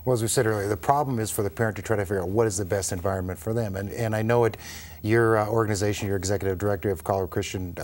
Well, as we said earlier, the problem is for the parent to try to figure out what is the best environment for them. And I know your organization, your executive director of Colorado Christian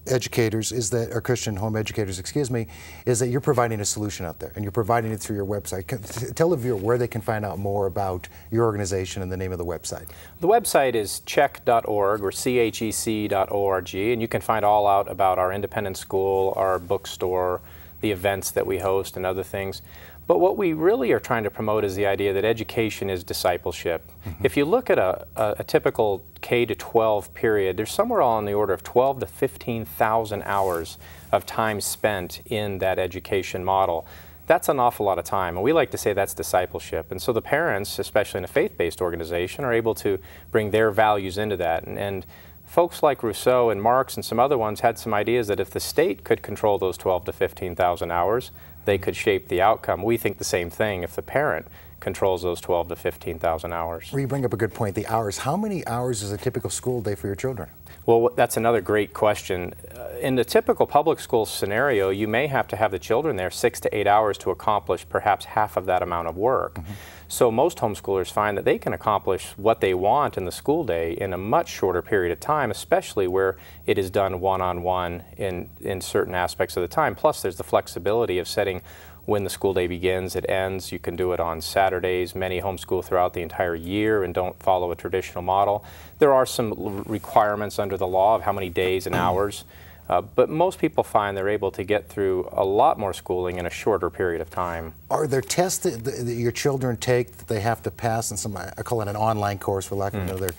Educators, is that, or Christian Home Educators, excuse me, is that you're providing a solution out there, and you're providing it through your website. Tell the viewer where they can find out more about your organization and the name of the website. The website is chec.org, or chec.org, and you can find all out about our independent school, our bookstore, the events that we host, and other things. But what we really are trying to promote is the idea that education is discipleship. Mm-hmm. If you look at a typical K-12 period, there's somewhere on the order of 12 to 15,000 hours of time spent in that education model. That's an awful lot of time, and we like to say that's discipleship. And so the parents, especially in a faith-based organization, are able to bring their values into that. And folks like Rousseau and Marx and some other ones had some ideas that if the state could control those 12 to 15,000 hours, they could shape the outcome. We think the same thing if the parent controls those 12 to 15,000 hours. Well, you bring up a good point, the hours. How many hours is a typical school day for your children? Well, that's another great question. In the typical public school scenario, you may have to have the children there 6 to 8 hours to accomplish perhaps half of that amount of work. Mm-hmm. So most homeschoolers find that they can accomplish what they want in the school day in a much shorter period of time, especially where it is done one-on-one in certain aspects of the time. Plus, there's the flexibility of setting when the school day begins, it ends. You can do it on Saturdays. Many homeschool throughout the entire year and don't follow a traditional model. There are some requirements under the law of how many days and hours, but most people find they're able to get through a lot more schooling in a shorter period of time. Are there tests that your children take that they have to pass in some, I call it an online course for lack of another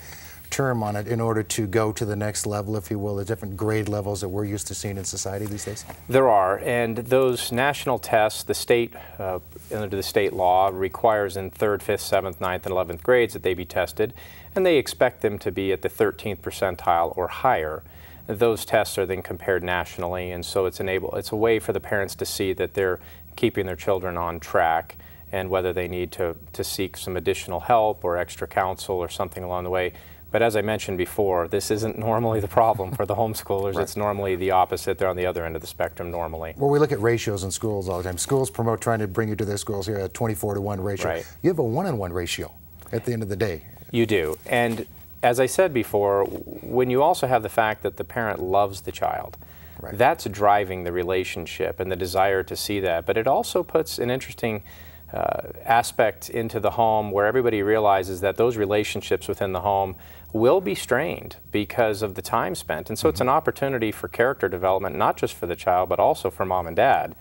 term on it, in order to go to the next level, if you will, the different grade levels that we're used to seeing in society these days? There are, and those national tests, the state, under the state law, requires in 3rd, 5th, 7th, 9th, and 11th grades that they be tested, and they expect them to be at the 13th percentile or higher. Those tests are then compared nationally, and so it's a way for the parents to see that they're keeping their children on track, and whether they need to seek some additional help or extra counsel or something along the way. But as I mentioned before, this isn't normally the problem for the homeschoolers. Right. It's normally the opposite. They're on the other end of the spectrum normally. Well, we look at ratios in schools all the time. Schools promote trying to bring you to their schools here, a 24-to-1 ratio. Right. You have a 1-on-1 ratio at the end of the day. You do. And as I said before, when you also have the fact that the parent loves the child, right, that's driving the relationship and the desire to see that. But it also puts an interesting aspect into the home where everybody realizes that those relationships within the home will be strained because of the time spent. And so it's an opportunity for character development, not just for the child, but also for mom and dad.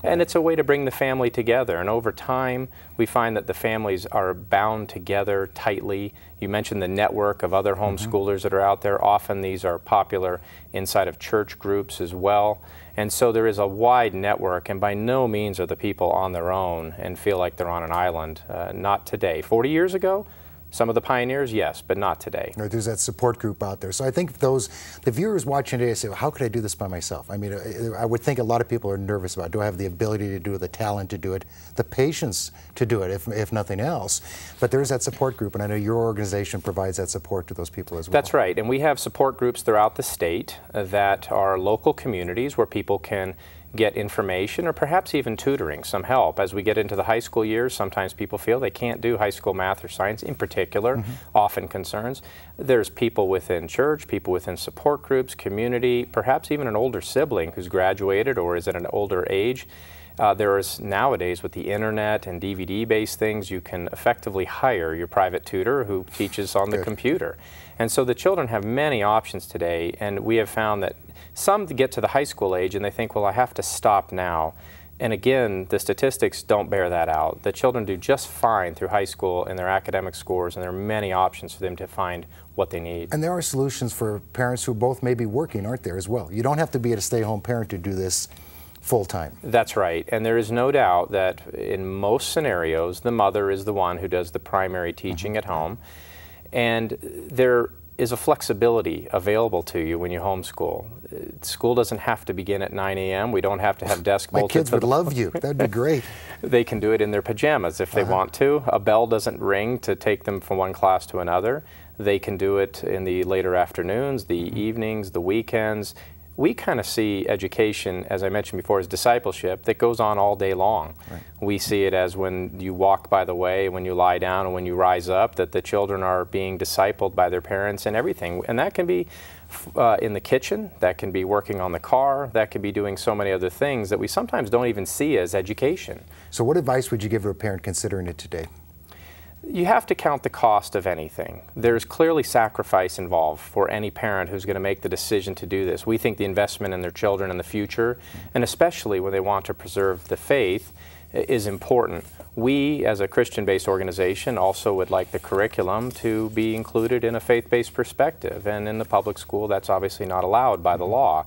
And it's a way to bring the family together. And over time, we find that the families are bound together tightly. You mentioned the network of other homeschoolers that are out there. Often these are popular inside of church groups as well. And so there is a wide network, and by no means are the people on their own and feel like they're on an island. Not today. 40 years ago, some of the pioneers, yes, but not today. Right, there's that support group out there. So I think the viewers watching today say, well, how could I do this by myself? I mean, I would think a lot of people are nervous about, do I have the ability to do it, the talent to do it, the patience to do it, if nothing else. But there's that support group, and I know your organization provides that support to those people as well. That's right, and we have support groups throughout the state that are local communities where people can get information or perhaps even tutoring, some help. As we get into the high school years, sometimes people feel they can't do high school math or science in particular, often concerns. There's people within church, people within support groups, community, perhaps even an older sibling who's graduated or is at an older age. There is nowadays, with the internet and DVD-based things, you can effectively hire your private tutor who teaches on the computer. And so the children have many options today, and we have found that some get to the high school age and they think, well, I have to stop now. And again, the statistics don't bear that out. The children do just fine through high school in their academic scores, and there are many options for them to find what they need. And there are solutions for parents who both may be working, aren't there, as well? You don't have to be a stay-at-home parent to do this full-time. That's right, and there is no doubt that in most scenarios, the mother is the one who does the primary teaching at home, and there is a flexibility available to you when you homeschool. School doesn't have to begin at 9 a.m. We don't have to have desk bolted. My kids would love you. That'd be great. They can do it in their pajamas if they want to. A bell doesn't ring to take them from one class to another. They can do it in the later afternoons, the evenings, the weekends. we kind of see education, as I mentioned before, as discipleship that goes on all day long. Right. We see it as when you walk by the way, when you lie down, and when you rise up, that the children are being discipled by their parents and everything. And that can be in the kitchen, that can be working on the car, that can be doing so many other things that we sometimes don't even see as education. So what advice would you give to a parent considering it today? You have to count the cost of anything. There's clearly sacrifice involved for any parent who's going to make the decision to do this. We think the investment in their children in the future, and especially when they want to preserve the faith, is important. We, as a Christian-based organization, also would like the curriculum to be included in a faith-based perspective, and in the public school that's obviously not allowed by the law.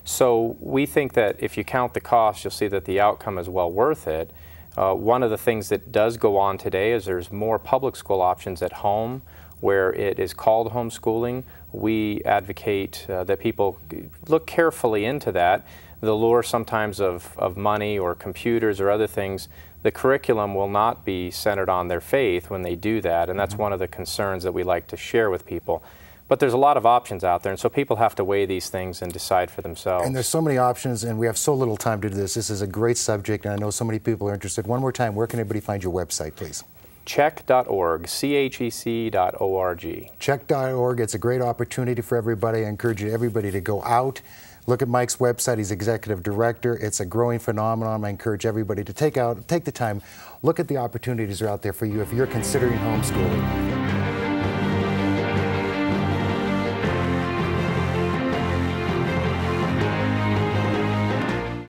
So we think that if you count the cost, you'll see that the outcome is well worth it. One of the things that does go on today is there's more public school options at home where it is called homeschooling. We advocate that people look carefully into that. The lure sometimes of money or computers or other things, the curriculum will not be centered on their faith when they do that, and that's one of the concerns that we like to share with people. But there's a lot of options out there, and so people have to weigh these things and decide for themselves. And there's so many options, and we have so little time to do this. This is a great subject, and I know so many people are interested. One more time, where can everybody find your website, please? Check.org, CHEC.org. Check.org, it's a great opportunity for everybody. I encourage everybody to go out, look at Mike's website. He's executive director. It's a growing phenomenon. I encourage everybody to take the time, look at the opportunities that are out there for you if you're considering homeschooling.